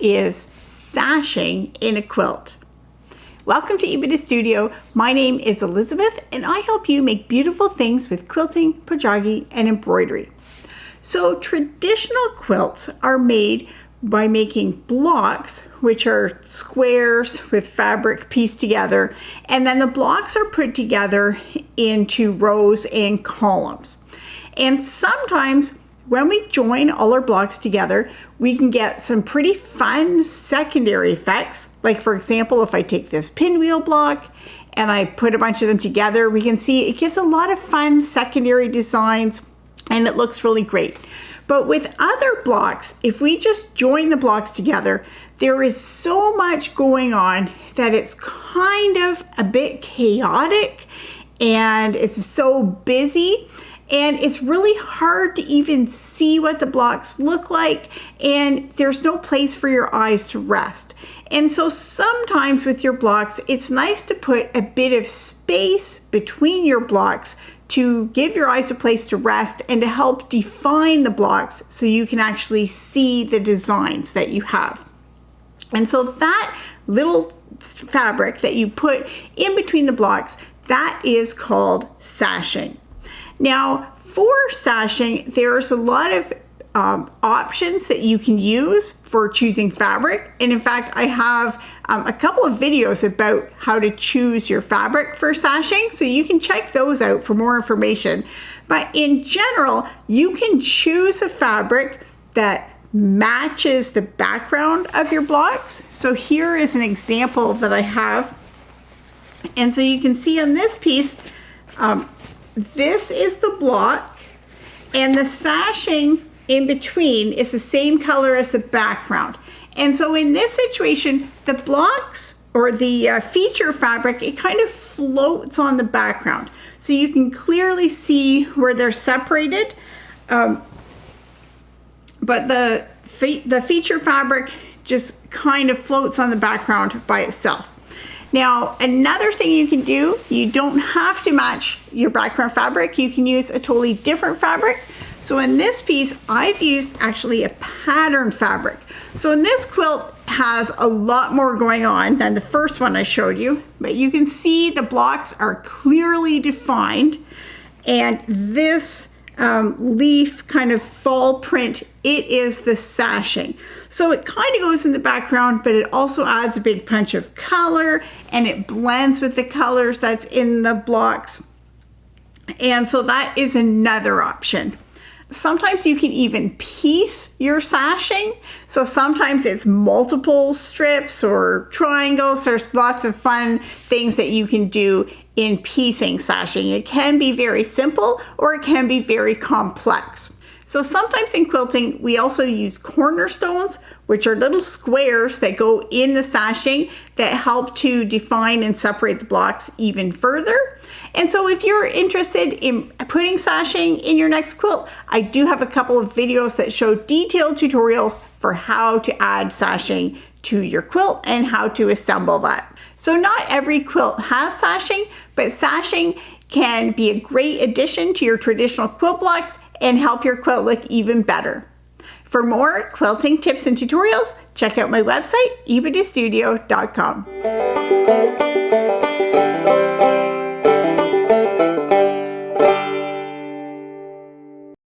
is sashing in a quilt? Welcome to Epida Studio. My name is Elizabeth and I help you make beautiful things with quilting, pajagi, and embroidery. So traditional quilts are made by making blocks, which are squares with fabric pieced together, and then the blocks are put together into rows and columns. And sometimes when we join all our blocks together, we can get some pretty fun secondary effects. Like for example, if I take this pinwheel block and I put a bunch of them together, we can see it gives a lot of fun secondary designs and it looks really great. But with other blocks, if we just join the blocks together, there is so much going on that it's kind of a bit chaotic and it's so busy. And it's really hard to even see what the blocks look like, and there's no place for your eyes to rest. And so sometimes with your blocks, it's nice to put a bit of space between your blocks to give your eyes a place to rest and to help define the blocks so you can actually see the designs that you have. And so that little fabric that you put in between the blocks, that is called sashing. Now, for sashing, there's a lot of options that you can use for choosing fabric. And in fact, I have a couple of videos about how to choose your fabric for sashing, so you can check those out for more information. But in general, you can choose a fabric that matches the background of your blocks. So here is an example that I have. And so you can see on this piece, this is the block, and the sashing in between is the same color as the background. And so in this situation, the blocks or the feature fabric, it kind of floats on the background. So you can clearly see where they're separated, but the feature fabric just kind of floats on the background by itself. Now, another thing you can do, you don't have to match your background fabric. You can use a totally different fabric. So in this piece, I've used actually a pattern fabric. So in this quilt has a lot more going on than the first one I showed you, but you can see the blocks are clearly defined, and this leaf kind of fall print, it is the sashing. So it kind of goes in the background, but it also adds a big punch of color and it blends with the colors that's in the blocks. And so that is another option. Sometimes you can even piece your sashing. So sometimes it's multiple strips or triangles. There's lots of fun things that you can do in piecing sashing. It can be very simple or it can be very complex. So sometimes in quilting, we also use cornerstones, which are little squares that go in the sashing that help to define and separate the blocks even further. And so if you're interested in putting sashing in your next quilt, I do have a couple of videos that show detailed tutorials for how to add sashing to your quilt and how to assemble that. So not every quilt has sashing, but sashing can be a great addition to your traditional quilt blocks and help your quilt look even better. For more quilting tips and tutorials, check out my website, epidastudio.com.